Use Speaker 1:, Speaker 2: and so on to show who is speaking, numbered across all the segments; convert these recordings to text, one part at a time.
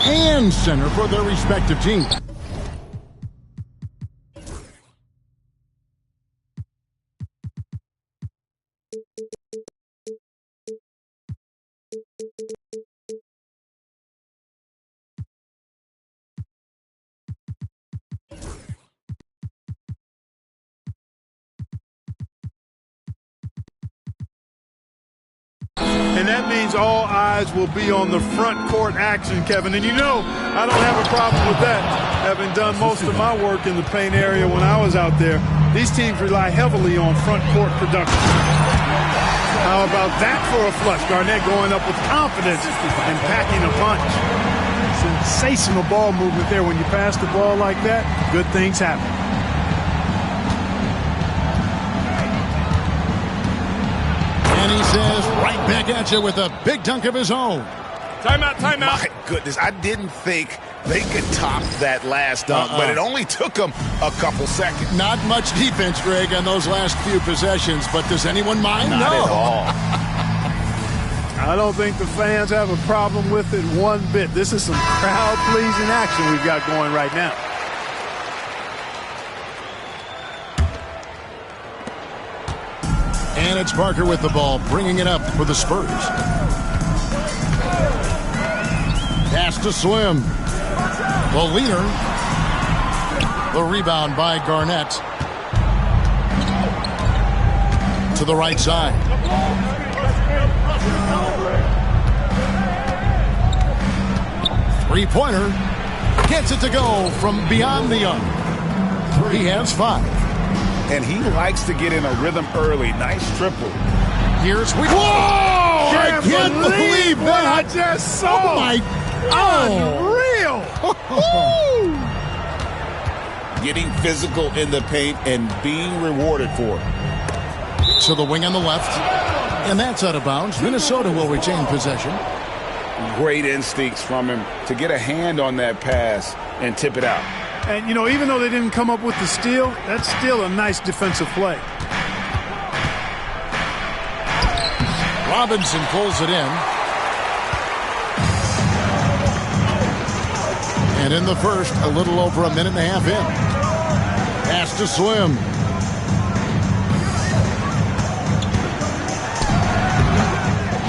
Speaker 1: and center for their respective teams.
Speaker 2: And that means all eyes will be on the front court action, Kevin. And you know, I don't have a problem with that. Having done most of my work in the paint area when I was out there, these teams rely heavily on front court production. How about that for a flush? Garnett going up with confidence and packing a punch. Sensational ball movement there. When you pass the ball like that, good things happen.
Speaker 1: And he says right back at you with a big dunk of his own.
Speaker 3: Timeout, timeout.
Speaker 4: My goodness, I didn't think they could top that last dunk, but it only took them a couple seconds.
Speaker 1: Not much defense, Greg, on those last few possessions, but does anyone mind?
Speaker 4: Not at all.
Speaker 2: I don't think the fans have a problem with it one bit. This is some crowd-pleasing action we've got going right now.
Speaker 1: And it's Parker with the ball, bringing it up for the Spurs. Pass to Slim. The leader. The rebound by Garnett. To the right side. Three-pointer. Gets it to go from beyond the arc. He has 5.
Speaker 4: And he likes to get in a rhythm early. Nice triple.
Speaker 1: Here's Whoa! I can't believe
Speaker 2: what I
Speaker 1: that.
Speaker 2: just saw.
Speaker 1: Oh, my.
Speaker 2: Unreal.
Speaker 4: Getting physical in the paint and being rewarded for it.
Speaker 1: To the wing on the left. And that's out of bounds. Minnesota will retain possession.
Speaker 4: Great instincts from him to get a hand on that pass and tip it out.
Speaker 2: And, you know, even though they didn't come up with the steal, that's still a nice defensive play.
Speaker 1: Robinson pulls it in. And in the first, a little over a minute and a half in. Pass to Slim.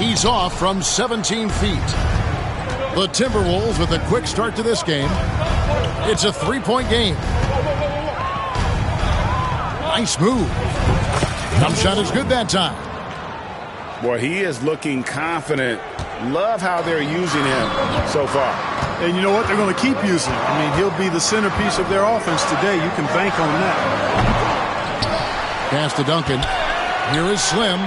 Speaker 1: He's off from 17 feet. The Timberwolves with a quick start to this game. It's a 3-point game. Nice move. Jump shot is good that time.
Speaker 4: Boy, he is looking confident. Love how they're using him so far.
Speaker 2: And you know what? They're going to keep using him. I mean, he'll be the centerpiece of their offense today. You can bank on that.
Speaker 1: Pass to Duncan. Here is Slim.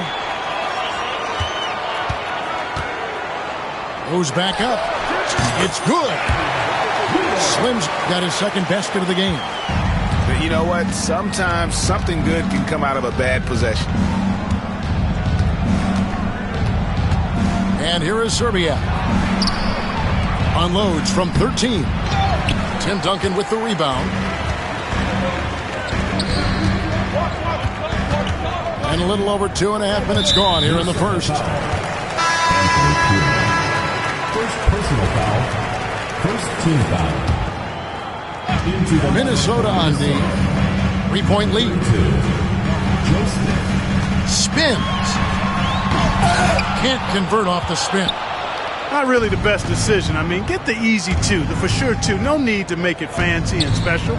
Speaker 1: Goes back up. It's good. Slim's got his second basket of the game.
Speaker 4: But you know what? Sometimes something good can come out of a bad possession.
Speaker 1: And here is Serbia. Unloads from 13. Tim Duncan with the rebound. And a little over 2.5 minutes gone here in the first.
Speaker 5: First personal foul. First team foul.
Speaker 1: Minnesota on the 3-point lead. Spins. Can't convert off the spin.
Speaker 2: Not really the best decision. I mean, get the easy 2, the for sure 2. No need to make it fancy and special.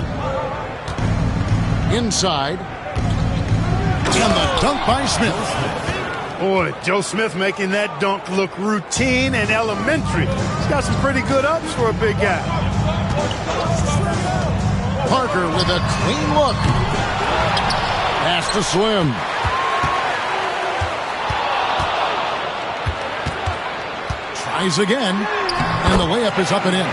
Speaker 1: Inside. And the dunk by Smith.
Speaker 2: Boy, Joe Smith making that dunk look routine and elementary. He's got some pretty good ups for a big guy.
Speaker 1: Parker with a clean look. Pass to Slim. Tries again. And the layup is up and in.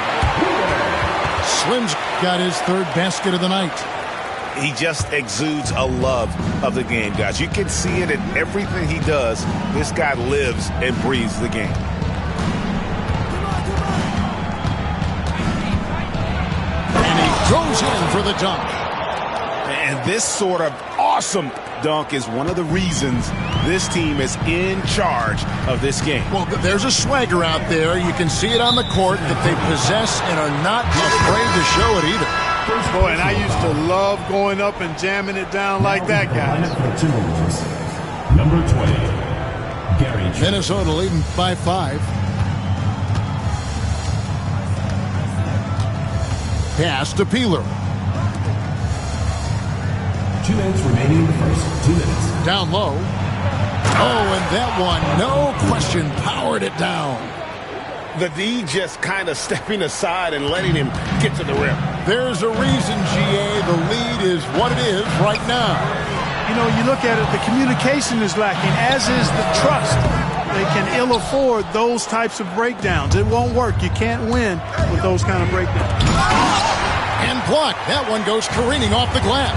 Speaker 1: Slim's got his third basket of the night.
Speaker 4: He just exudes a love of the game, guys. You can see it in everything he does. This guy lives and breathes the game.
Speaker 1: And he goes in for the dunk.
Speaker 4: And this sort of awesome dunk is one of the reasons this team is in charge of this game.
Speaker 1: Well, there's a swagger out there. You can see it on the court that they possess and are not afraid to show it either.
Speaker 2: Boy, and I used to love going up and jamming it down like that, guys.
Speaker 5: Number 20, Gary Trent.
Speaker 1: Minnesota leading by 5. Pass to Peeler.
Speaker 5: 2 minutes remaining in the first. 2 minutes.
Speaker 1: Down low. Oh, and that one, no question, powered it down.
Speaker 4: The D just kind of stepping aside and letting him get to the rim.
Speaker 1: There's a reason, GA, the lead is what it is right now.
Speaker 2: You know, you look at it, the communication is lacking, as is the trust. They can ill afford those types of breakdowns. It won't work. You can't win with those kind of breakdowns.
Speaker 1: And blocked. That one goes careening off the glass.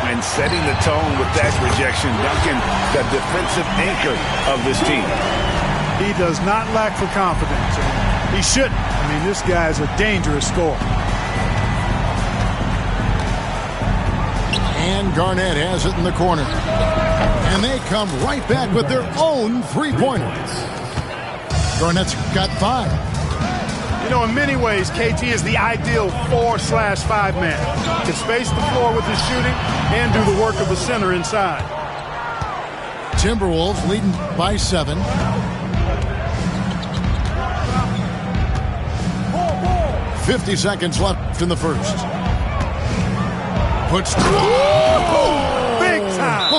Speaker 4: And setting the tone with that rejection, Duncan, the defensive anchor of this team.
Speaker 2: He does not lack for confidence. He shouldn't. I mean, this guy's a dangerous scorer.
Speaker 1: And Garnett has it in the corner. And they come right back with their own three-pointers. Garnett's got 5.
Speaker 2: You know, in many ways, KT is the ideal 4/5 man. Can space the floor with his shooting and do the work of a center inside.
Speaker 1: Timberwolves leading by 7. $50 seconds left in the first. Puts
Speaker 2: Big time.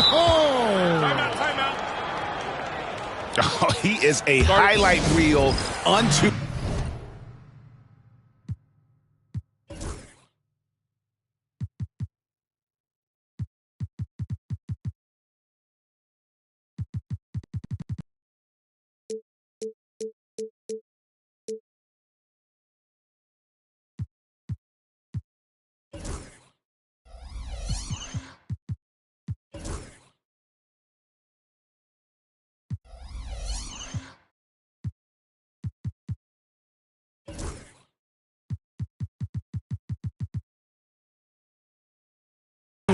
Speaker 4: Timeout. Oh, he is a highlight reel unto.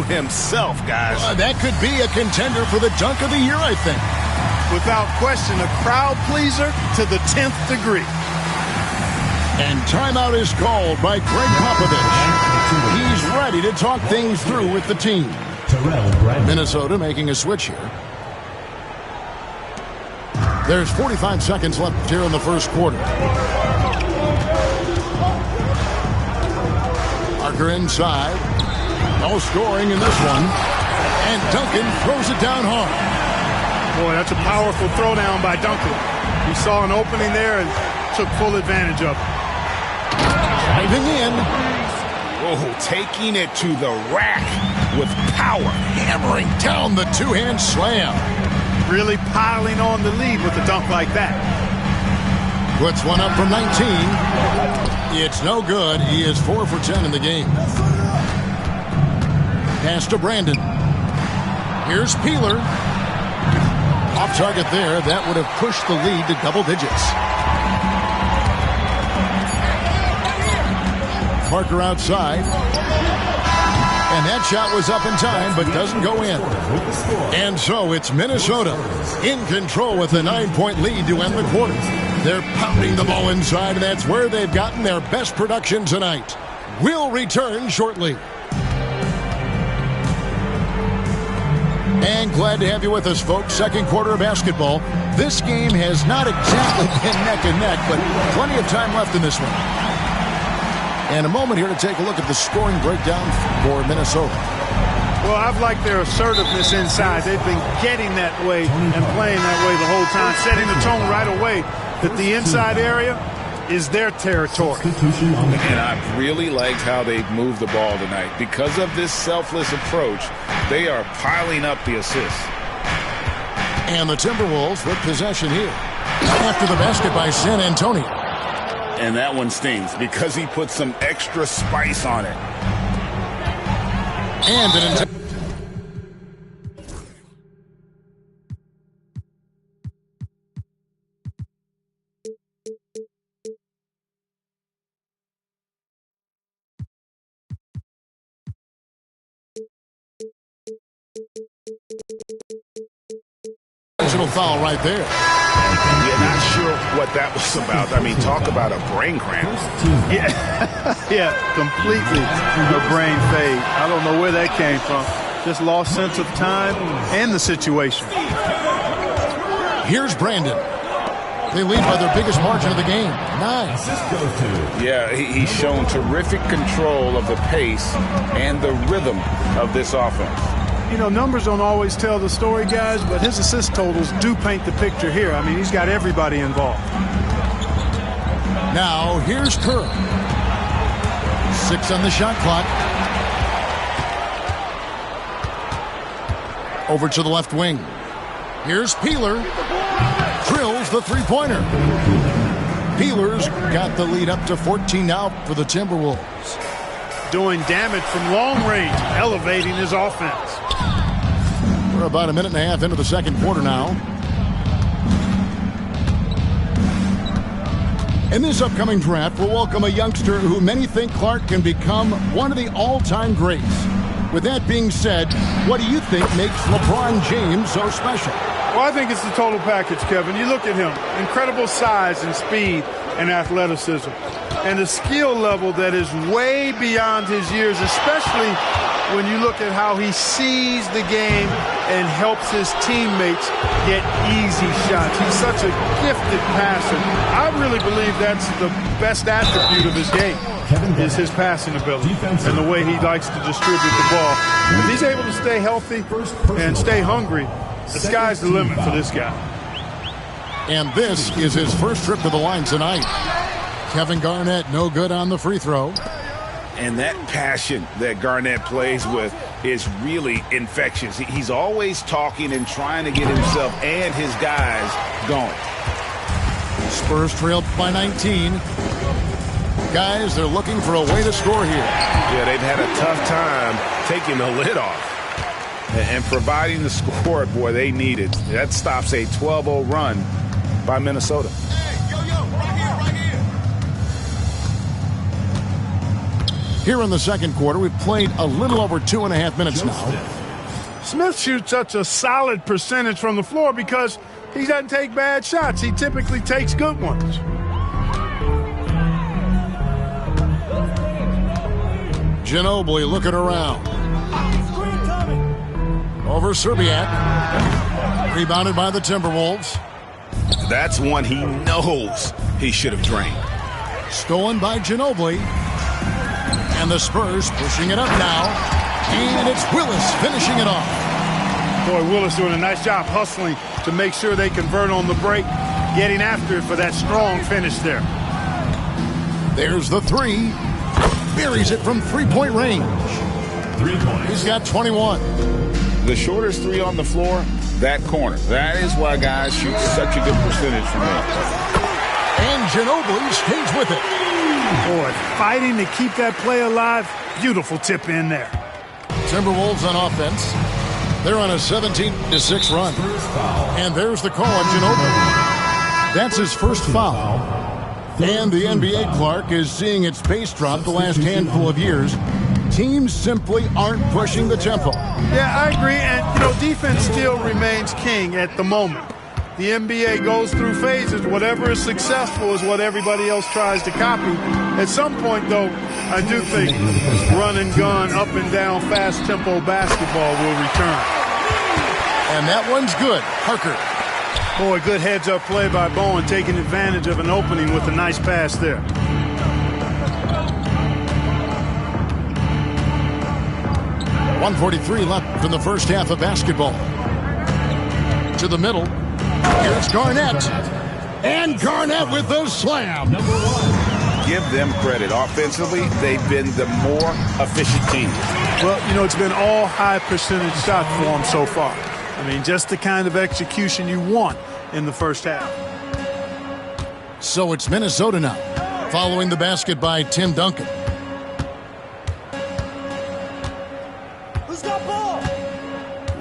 Speaker 4: Himself, guys.
Speaker 1: That could be a contender for the dunk of the year, I think.
Speaker 2: Without question, a crowd pleaser to the 10th degree.
Speaker 1: And timeout is called by Greg Popovich. He's ready to talk things through with the team. Minnesota making a switch here. There's 45 seconds left here in the first quarter. Parker inside. No scoring in this one. And Duncan throws it down hard.
Speaker 2: Boy, that's a powerful throwdown by Duncan. He saw an opening there and took full advantage of it.
Speaker 1: Driving in.
Speaker 4: Oh, taking it to the rack with power.
Speaker 1: Hammering down the two-hand slam.
Speaker 2: Really piling on the lead with a dunk like that.
Speaker 1: Puts one up from 19. It's no good. He is 4 for 10 in the game. Pass to Brandon. Here's Peeler. Off target there. That would have pushed the lead to double digits. Parker outside. And that shot was up in time, but doesn't go in. And so it's Minnesota in control with a 9-point lead to end the quarter. They're pounding the ball inside, and that's where they've gotten their best production tonight. We'll return shortly. And glad to have you with us, folks. Second quarter of basketball. This game has not exactly been neck and neck, but plenty of time left in this one. And a moment here to take a look at the scoring breakdown for Minnesota.
Speaker 2: Well, I've liked their assertiveness inside. They've been getting that way and playing that way the whole time, setting the tone right away that the inside area is their territory.
Speaker 4: And I've really liked how they've moved the ball tonight. Because of this selfless approach, they are piling up the assists.
Speaker 1: And the Timberwolves with possession here. After the basket by San Antonio.
Speaker 4: And that one stings because he put some extra spice on it.
Speaker 1: And an personal foul right there.
Speaker 4: Yeah, not sure what that was about. I mean, talk about a brain cramp.
Speaker 2: Yeah, yeah, completely a brain fade. I don't know where that came from. Just lost sense of time and the situation.
Speaker 1: Here's Brandon. They lead by their biggest margin of the game, 9.
Speaker 4: Yeah, he's shown terrific control of the pace and the rhythm of this offense.
Speaker 2: You know, numbers don't always tell the story, guys, but his assist totals do paint the picture here. I mean, he's got everybody involved.
Speaker 1: Now, here's Kerr. 6 on the shot clock. Over to the left wing. Here's Peeler. Drills the three-pointer. Peeler's got the lead up to 14 now for the Timberwolves.
Speaker 2: Doing damage from long range, elevating his offense.
Speaker 1: We're about a minute and a half into the second quarter now. In this upcoming draft, we'll welcome a youngster who many think Clark can become one of the all-time greats. With that being said, what do you think makes LeBron James so special?
Speaker 2: Well, I think it's the total package, Kevin. You look at him, incredible size and speed and athleticism, and a skill level that is way beyond his years, especially when you look at how he sees the game and helps his teammates get easy shots. He's such a gifted passer. I really believe that's the best attribute of his game, is his passing ability and the way he likes to distribute the ball. If he's able to stay healthy and stay hungry, the sky's the limit for this guy.
Speaker 1: And this is his first trip to the line tonight. Kevin Garnett, no good on the free throw.
Speaker 4: And that passion that Garnett plays with is really infectious. He's always talking and trying to get himself and his guys going.
Speaker 1: Spurs trailed by 19. Guys, they're looking for a way to score here.
Speaker 4: Yeah, they've had a tough time taking the lid off and providing the score, boy, they need it. That stops a 12-0 run by Minnesota.
Speaker 1: Here in the second quarter, we've played a little over 2.5 minutes now.
Speaker 2: Smith shoots such a solid percentage from the floor because he doesn't take bad shots. He typically takes good ones.
Speaker 1: Ginobili looking around. Over Serbiak. Rebounded by the Timberwolves.
Speaker 4: That's one he knows he should have drained.
Speaker 1: Stolen by Ginobili. And the Spurs pushing it up now. And it's Willis finishing it off.
Speaker 2: Boy, Willis doing a nice job hustling to make sure they convert on the break. Getting after it for that strong finish there.
Speaker 1: There's the three. Buries it from three-point range.
Speaker 5: 3 points.
Speaker 1: He's got 21.
Speaker 4: The shortest three on the floor, that corner. That is why guys shoot such a good percentage from there.
Speaker 1: And Ginobili stays with it.
Speaker 2: Boy, fighting to keep that play alive. Beautiful tip in there.
Speaker 1: Timberwolves on offense. They're on a 17-6 run. And there's the call on Ginobili. That's his first foul. And the NBA, Clark, is seeing its pace drop the last handful of years. Teams simply aren't pushing the tempo.
Speaker 2: Yeah, I agree. And, you know, defense still remains king at the moment. The NBA goes through phases. Whatever is successful is what everybody else tries to copy. At some point, though, I do think run and gun, up and down, fast tempo basketball will return.
Speaker 1: And that one's good. Harker.
Speaker 2: Boy, good heads-up play by Bowen, taking advantage of an opening with a nice pass there.
Speaker 1: .143 left in the first half of basketball. To the middle. Here's Garnett. And Garnett with the slam.
Speaker 4: Give them credit. Offensively, they've been the more efficient team.
Speaker 2: Well, you know, it's been all high percentage shot for them so far. I mean, just the kind of execution you want in the first half.
Speaker 1: So it's Minnesota now, following the basket by Tim Duncan.
Speaker 3: Who's got ball?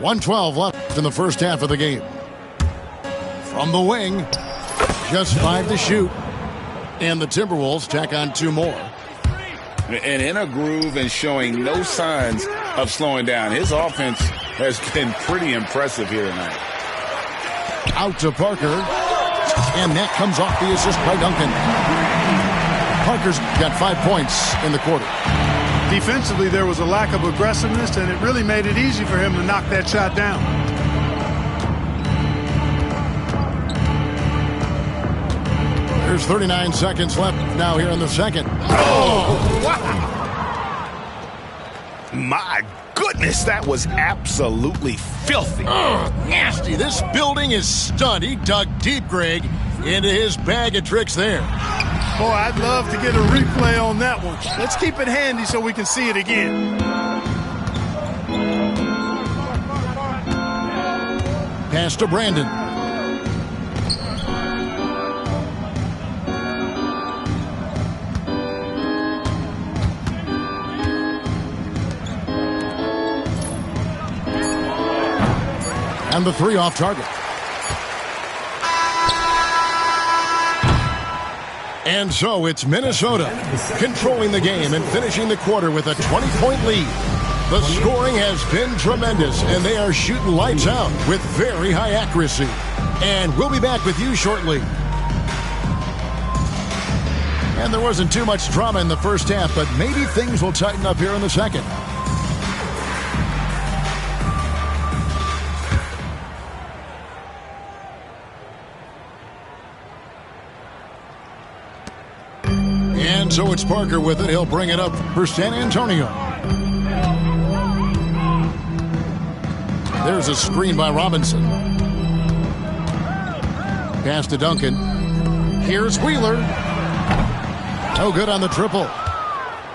Speaker 1: 1:12 left in the first half of the game. From the wing, just 5 to shoot. And the Timberwolves tack on 2 more.
Speaker 4: And in a groove and showing no signs of slowing down. His offense has been pretty impressive here tonight.
Speaker 1: Out to Parker. And that comes off the assist by Duncan. Parker's got 5 points in the quarter.
Speaker 2: Defensively, there was a lack of aggressiveness, and it really made it easy for him to knock that shot down.
Speaker 1: There's 39 seconds left now here in the second.
Speaker 4: Oh, wow. My goodness, that was absolutely filthy.
Speaker 1: Nasty. This building is stunned. He dug deep, Greg, into his bag of tricks there.
Speaker 2: Boy, I'd love to get a replay on that one. Let's keep it handy so we can see it again.
Speaker 1: Pass to Brandon. And the three off target. And so it's Minnesota controlling the game and finishing the quarter with a 20-point lead. The scoring has been tremendous, and they are shooting lights out with very high accuracy. And we'll be back with you shortly. And there wasn't too much drama in the first half, but maybe things will tighten up here in the second. And so it's Parker with it. He'll bring it up for San Antonio. There's a screen by Robinson. Pass to Duncan. Here's Wheeler. No good on the triple.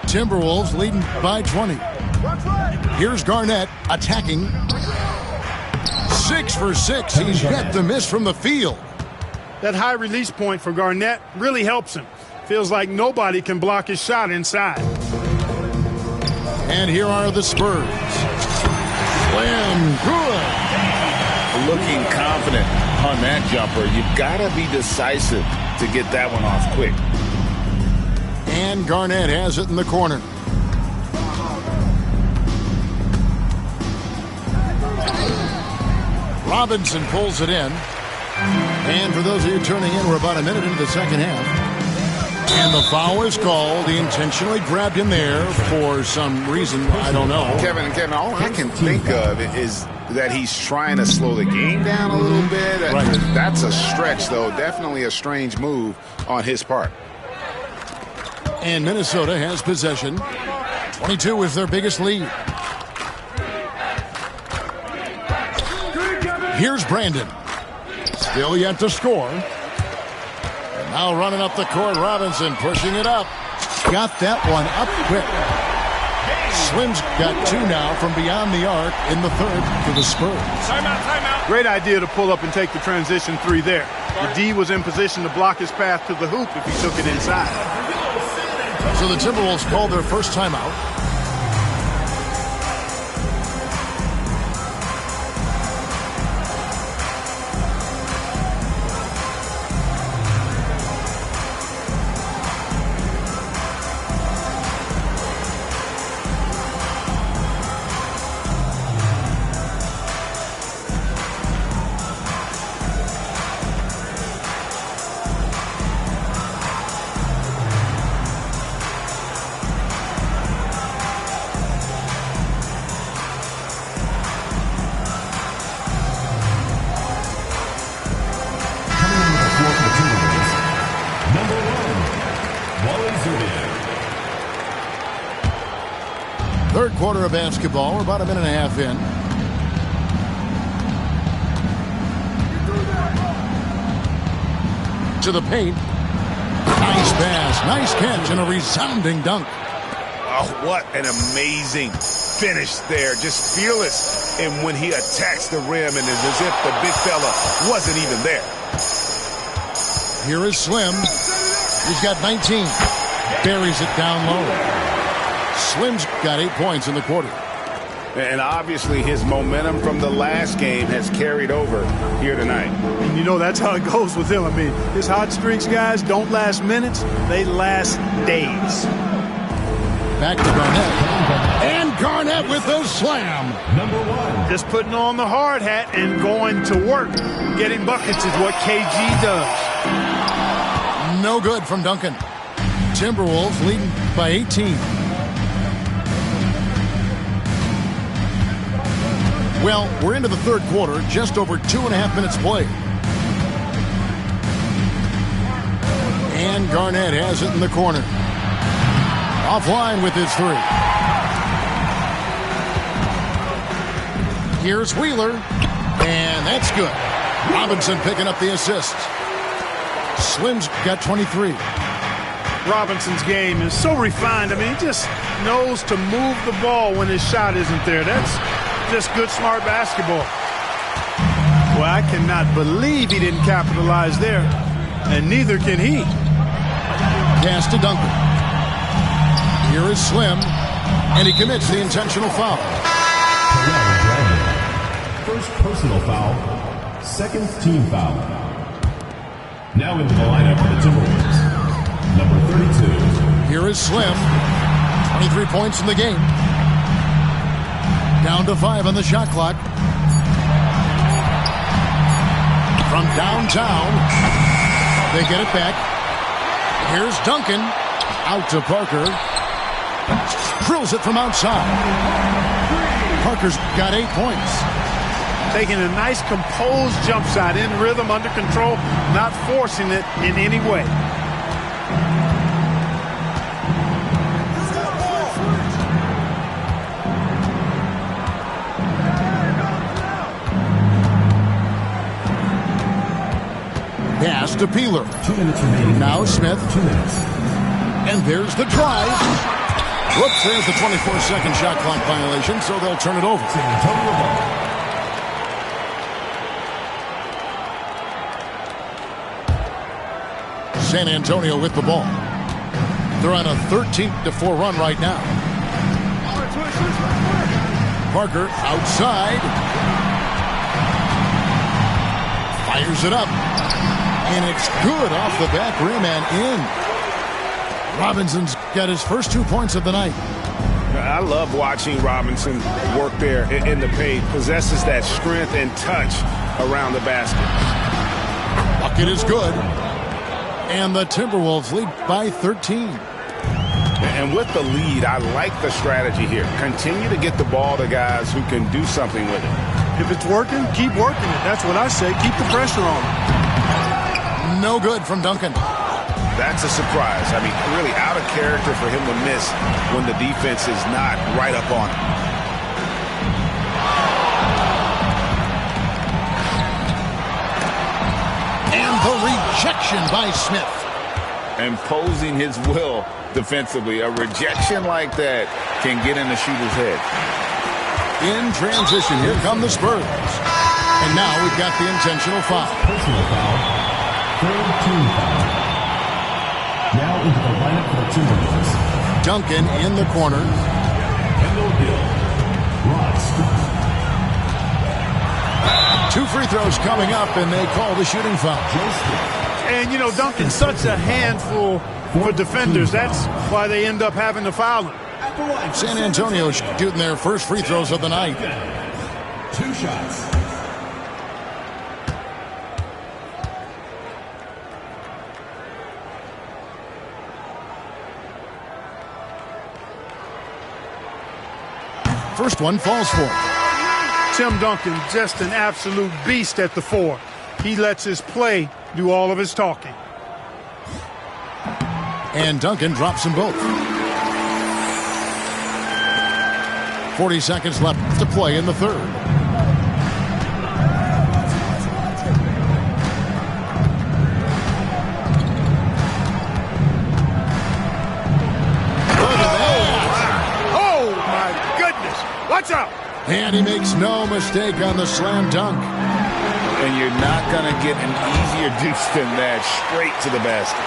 Speaker 1: Timberwolves leading by 20. Here's Garnett attacking. 6 for 6. He's yet to miss from the field.
Speaker 2: That high release point for Garnett really helps him. Feels like nobody can block his shot inside.
Speaker 1: And here are the Spurs. Slam good.
Speaker 4: Looking confident on that jumper. You've got to be decisive to get that one off quick.
Speaker 1: And Garnett has it in the corner. Robinson pulls it in. And for those of you turning in, we're about a minute into the second half. And the foul is called. He intentionally grabbed him there for some reason. I don't know.
Speaker 4: Kevin, all I can think of is that he's trying to slow the game down a little bit.
Speaker 1: Right.
Speaker 4: That's a stretch, though. Definitely a strange move on his part.
Speaker 1: And Minnesota has possession. 22 is their biggest lead. Here's Brandon. Still yet to score. And now running up the court, Robinson pushing it up. Got that one up quick. Slim's got 2 now from beyond the arc in the third for the Spurs.
Speaker 2: Timeout. Great idea to pull up and take the transition 3 there. The D was in position to block his path to the hoop if he took it inside.
Speaker 1: So the Timberwolves called their first timeout. Third quarter of basketball. We're about a minute and a half in. To the paint. Nice pass. Nice catch and a resounding dunk.
Speaker 4: Oh, what an amazing finish there. Just fearless. And when he attacks the rim, and it's as if the big fella wasn't even there.
Speaker 1: Here is Slim. He's got 19. Buries it down low. Slim's got 8 points in the quarter.
Speaker 4: And obviously his momentum from the last game has carried over here tonight.
Speaker 2: And you know that's how it goes with him. I mean, his hot streaks, guys, don't last minutes. They last days.
Speaker 1: back to Garnett. And Garnett with the slam.
Speaker 5: Number 1.
Speaker 2: Just putting on the hard hat and going to work. Getting buckets is what KG does.
Speaker 1: No good from Duncan. Timberwolves leading by 18. Well, we're into the third quarter, just over 2.5 minutes played. And Garnett has it in the corner. Offline with his three. Here's Wheeler. And that's good. Robinson picking up the assist. Slim's got 23.
Speaker 2: Robinson's game is so refined. I mean, he just knows to move the ball when his shot isn't there. That's just good, smart basketball. Well, I cannot believe he didn't capitalize there. And neither can he.
Speaker 1: Pass to Duncan. Here is Slim. And he commits the intentional foul.
Speaker 5: First personal foul. Second team foul. Now into the lineup for the Timberwolves. Number 32.
Speaker 1: Here is Slim. 23 points in the game. Down to 5 on the shot clock. From downtown. They get it back. Here's Duncan. Out to Parker. Drills it from outside. Parker's got 8 points.
Speaker 2: Taking a nice composed jump shot in rhythm, under control, not forcing it in any way.
Speaker 1: Pass to Peeler.
Speaker 5: 2 minutes remaining.
Speaker 1: Now Smith.
Speaker 5: 2 minutes.
Speaker 1: And there's the drive. Whoops, there's the 24-second shot clock violation, so they'll turn it over.
Speaker 5: San Antonio ball.
Speaker 1: San Antonio with the ball. They're on a 13-4 run right now. Parker outside. Fires it up. And it's good off the back rim and in. Robinson's got his first 2 points of the night.
Speaker 4: I love watching Robinson work there in the paint. Possesses that strength and touch around the basket.
Speaker 1: Bucket is good. And the Timberwolves lead by 13.
Speaker 4: And with the lead, I like the strategy here. Continue to get the ball to guys who can do something with it.
Speaker 2: If it's working, keep working it. That's what I say. Keep the pressure on.
Speaker 1: No good from Duncan.
Speaker 4: That's a surprise. I mean, really out of character for him to miss when the defense is not right up on him.
Speaker 1: And the rejection by Smith.
Speaker 4: Imposing his will defensively. A rejection like that can get in the shooter's head.
Speaker 1: In transition, here come the Spurs. And now we've got the intentional foul.
Speaker 5: Personal foul. Third team foul. Now into the lineup for the Timberwolves.
Speaker 1: Duncan in the corner.
Speaker 5: Kendall Hill. Rod Stewart.
Speaker 1: 2 free throws coming up, and they call the shooting foul.
Speaker 2: And, you know, Duncan's such a handful for defenders. That's why they end up having to foul him.
Speaker 1: San Antonio shooting their first free throws of the night.
Speaker 5: 2 shots.
Speaker 1: First one falls for him.
Speaker 2: Tim Duncan, just an absolute beast at the 4. He lets his play do all of his talking.
Speaker 1: And Duncan drops them both. 40 seconds left to play in the third. Look at that.
Speaker 2: Oh, my goodness. Watch out.
Speaker 1: And he makes no mistake on the slam dunk.
Speaker 4: And you're not going to get an easier deuce than that. Straight to the basket.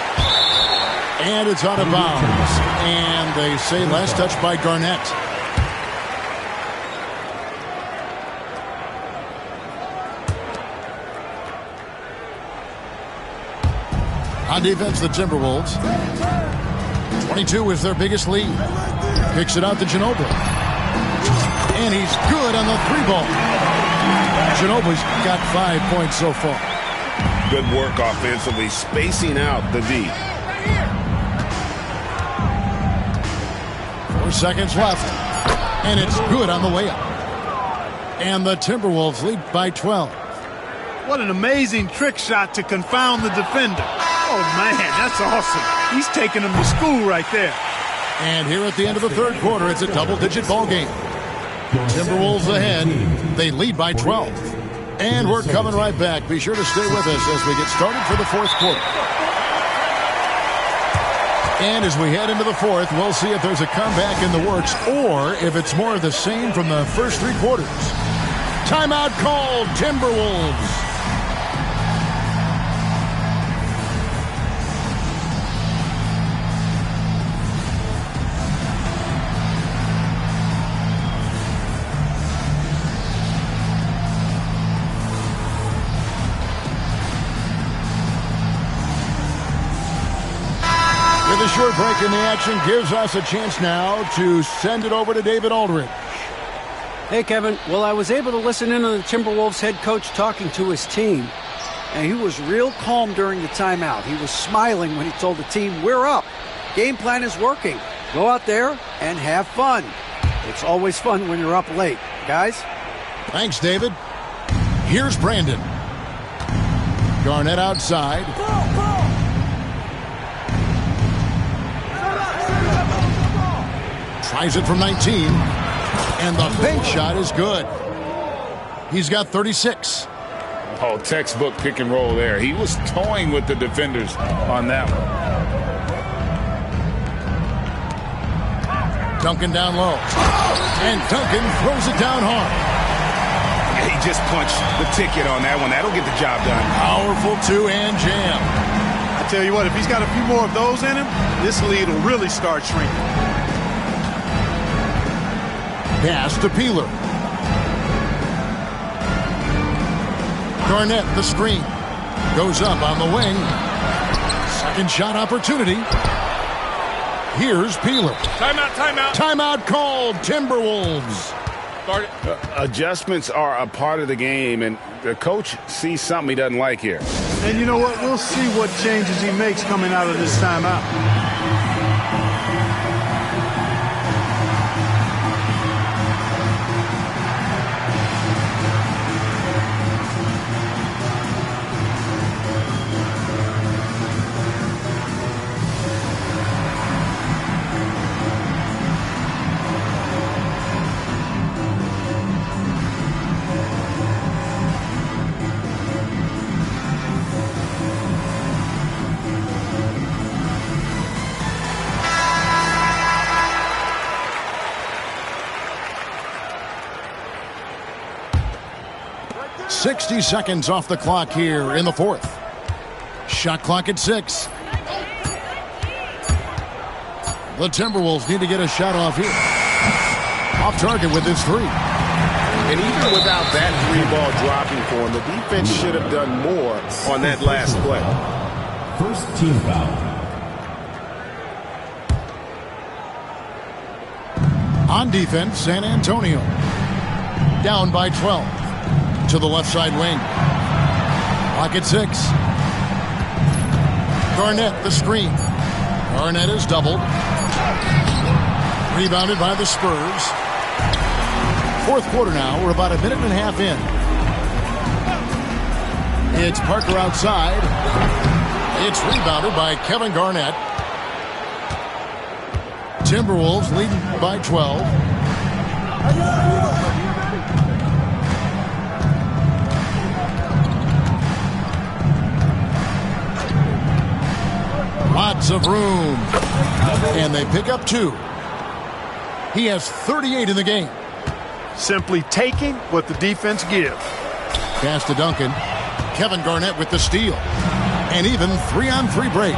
Speaker 1: And it's out of bounds. And they say last touch by Garnett. On defense, the Timberwolves. 22 is their biggest lead. Kicks it out to Ginobili. And he's good on the 3-ball. Ginobili's got 5 points so far.
Speaker 4: Good work offensively, spacing out the D.
Speaker 1: 4 seconds left. And it's good on the layup. And the Timberwolves lead by 12.
Speaker 2: What an amazing trick shot to confound the defender. Oh, man, that's awesome. He's taking them to school right there.
Speaker 1: And here at the end of the third quarter, it's a double-digit ball game. Timberwolves ahead. They lead by 12. And we're coming right back. Be sure to stay with us as we get started for the fourth quarter. And as we head into the fourth, we'll see if there's a comeback in the works or if it's more of the same from the first 3 quarters. Timeout called, Timberwolves. A short break in the action gives us a chance now to send it over to David Aldridge.
Speaker 6: Hey, Kevin. Well, I was able to listen in on the Timberwolves head coach talking to his team, and he was real calm during the timeout. He was smiling when he told the team, we're up. Game plan is working. Go out there and have fun. It's always fun when you're up late. Guys?
Speaker 1: Thanks, David. Here's Brandon. Garnett outside. Tries it from 19, and the bank shot is good. He's got 36.
Speaker 4: Oh, textbook pick and roll there. He was toying with the defenders on that one.
Speaker 1: Duncan down low, and Duncan throws it down hard.
Speaker 4: He just punched the ticket on that one. That'll get the job done.
Speaker 1: Powerful two-hand jam.
Speaker 2: I tell you what, if he's got a few more of those in him, this lead will really start shrinking.
Speaker 1: Pass to Peeler. Garnett, the screen. Goes up on the wing. Second shot opportunity. Here's Peeler.
Speaker 4: Timeout, timeout.
Speaker 1: Timeout called, Timberwolves.
Speaker 4: Adjustments are a part of the game, and the coach sees something he doesn't like here.
Speaker 2: And you know what? We'll see what changes he makes coming out of this timeout.
Speaker 1: .60 seconds off the clock here in the fourth. Shot clock at 6. The Timberwolves need to get a shot off here. Off target with his 3.
Speaker 4: And even without that 3-ball dropping for him, the defense should have done more on that last play.
Speaker 5: First team foul.
Speaker 1: On defense, San Antonio. Down by 12. To the left side wing. Clock at 6. Garnett, the screen. Garnett is doubled. Rebounded by the Spurs. Fourth quarter now. We're about a minute and a half in. It's Parker outside. It's rebounded by Kevin Garnett. Timberwolves leading by 12. Lots of room. And they pick up 2. He has 38 in the game.
Speaker 2: Simply taking what the defense gives.
Speaker 1: Pass to Duncan. Kevin Garnett with the steal. And even 3-on-3 break.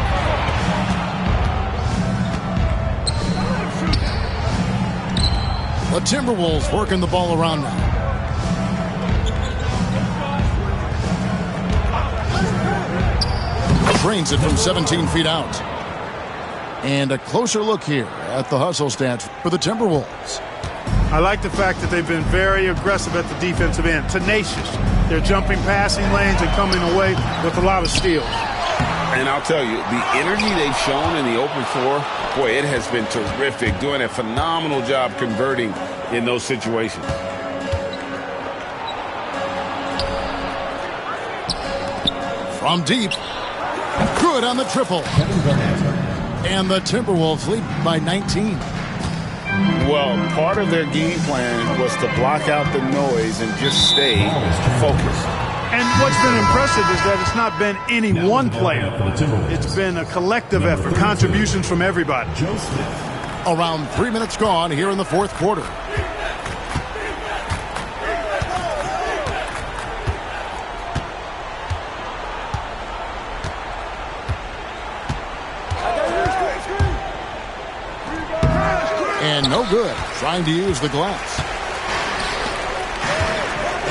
Speaker 1: The Timberwolves working the ball around now. Drains it from 17 feet out. And a closer look here at the hustle stats for the Timberwolves.
Speaker 2: I like the fact that they've been very aggressive at the defensive end, tenacious. They're jumping passing lanes and coming away with a lot of steals.
Speaker 4: And I'll tell you, the energy they've shown in the open floor, boy, it has been terrific, doing a phenomenal job converting in those situations.
Speaker 1: From deep, good on the triple. And the Timberwolves lead by 19.
Speaker 4: Well, part of their game plan was to block out the noise and just stay focused.
Speaker 2: And what's been impressive is that it's not been any one player. It's been a collective effort, contributions from everybody.
Speaker 1: Around 3 minutes gone here in the fourth quarter. And no good, trying to use the glass.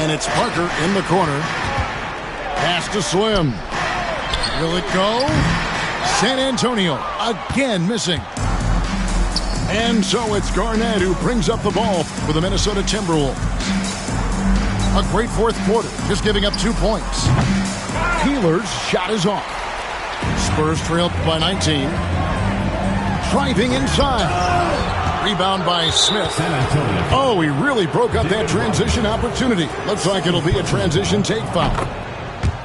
Speaker 1: And it's Parker in the corner. Pass to Slim. Will it go? San Antonio again missing. And so it's Garnett who brings up the ball for the Minnesota Timberwolves. A great fourth quarter, just giving up 2 points. Peeler's shot is off. Spurs trail by 19. Driving inside. Rebound by Smith. Oh, he really broke up that transition opportunity. Looks like it'll be a transition take foul.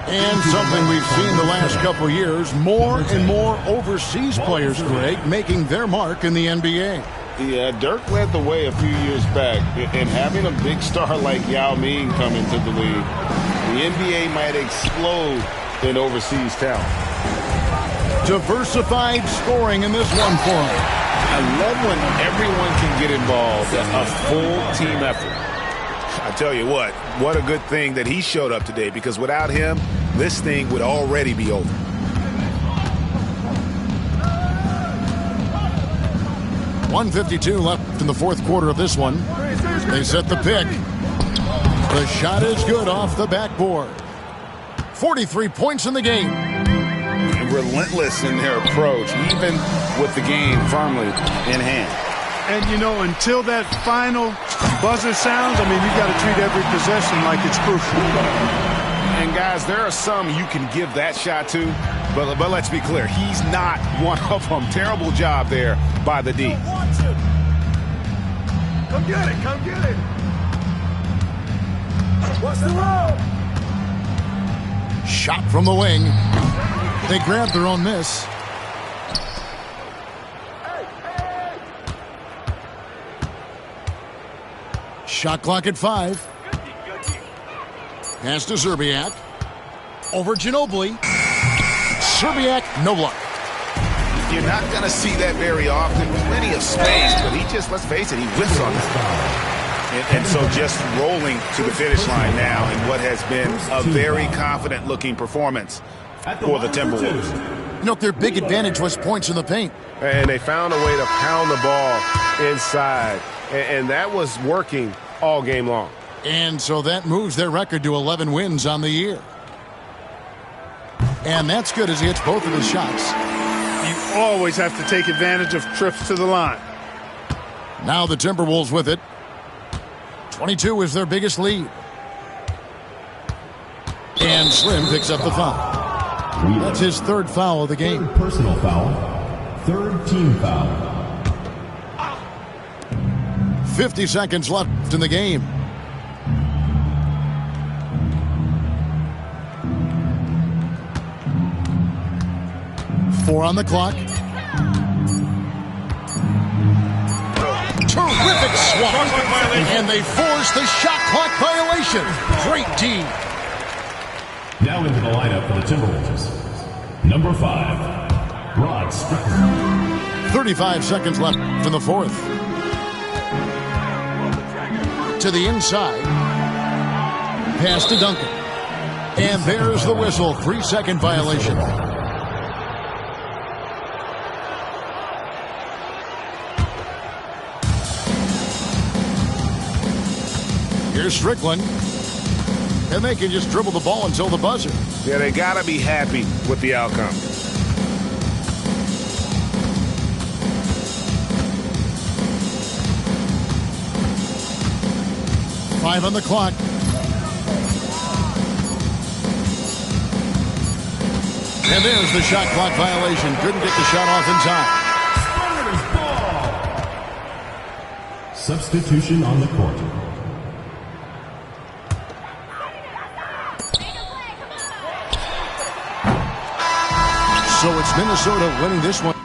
Speaker 1: And something we've seen the last couple years, more and more overseas players, Greg, making their mark in the NBA.
Speaker 4: Yeah, Dirk led the way a few years back, and having a big star like Yao Ming come into the league, the NBA might explode in overseas talent.
Speaker 1: Diversified scoring in this one for him.
Speaker 4: I love when everyone can get involved, a full team effort. I tell you what a good thing that he showed up today, because without him, this thing would already be over.
Speaker 1: .152 left in the fourth quarter of this one. They set the pick. The shot is good off the backboard. 43 points in the game.
Speaker 4: Relentless in their approach, even with the game firmly in hand.
Speaker 2: And, you know, until that final buzzer sounds, I mean, you've got to treat every possession like it's crucial.
Speaker 4: And, guys, there are some you can give that shot to, but let's be clear, he's not one of them. Terrible job there by the D.
Speaker 3: Come get it, come get it. What's the roll?
Speaker 1: Shot from the wing. They grab their own miss. Shot clock at 5. Pass to Szczerbiak. Over Ginobili. Szczerbiak, no luck.
Speaker 4: You're not going to see that very often. Plenty of space, but he just, let's face it, he whiffs on that. And so just rolling to the finish line now in what has been a very confident-looking performance for the Timberwolves.
Speaker 1: You know, their big advantage was points in the paint.
Speaker 7: And they found a way to pound the ball inside. And that was working all game long.
Speaker 1: And so that moves their record to 11 wins on the year. And that's good as he hits both of his shots.
Speaker 2: You always have to take advantage of trips to the line.
Speaker 1: Now the Timberwolves with it. 22 is their biggest lead. And Slim picks up the foul. That's his third foul of the game.
Speaker 5: Third personal foul. Third team foul.
Speaker 1: 50 seconds left in the game. Four on the clock. Terrific swat. And they force the shot clock violation. Great D.
Speaker 5: Now into the lineup for the Timberwolves. Number 5, Rod Strickland.
Speaker 1: 35 seconds left in the fourth. To the inside. Pass to Duncan. And there's the whistle. 3-second violation. Here's Strickland. And they can just dribble the ball until the buzzer.
Speaker 7: Yeah, they got to be happy with the outcome.
Speaker 1: 5 on the clock. And there's the shot clock violation. Couldn't get the shot off in time.
Speaker 5: Substitution on the court.
Speaker 1: So it's Minnesota winning this one.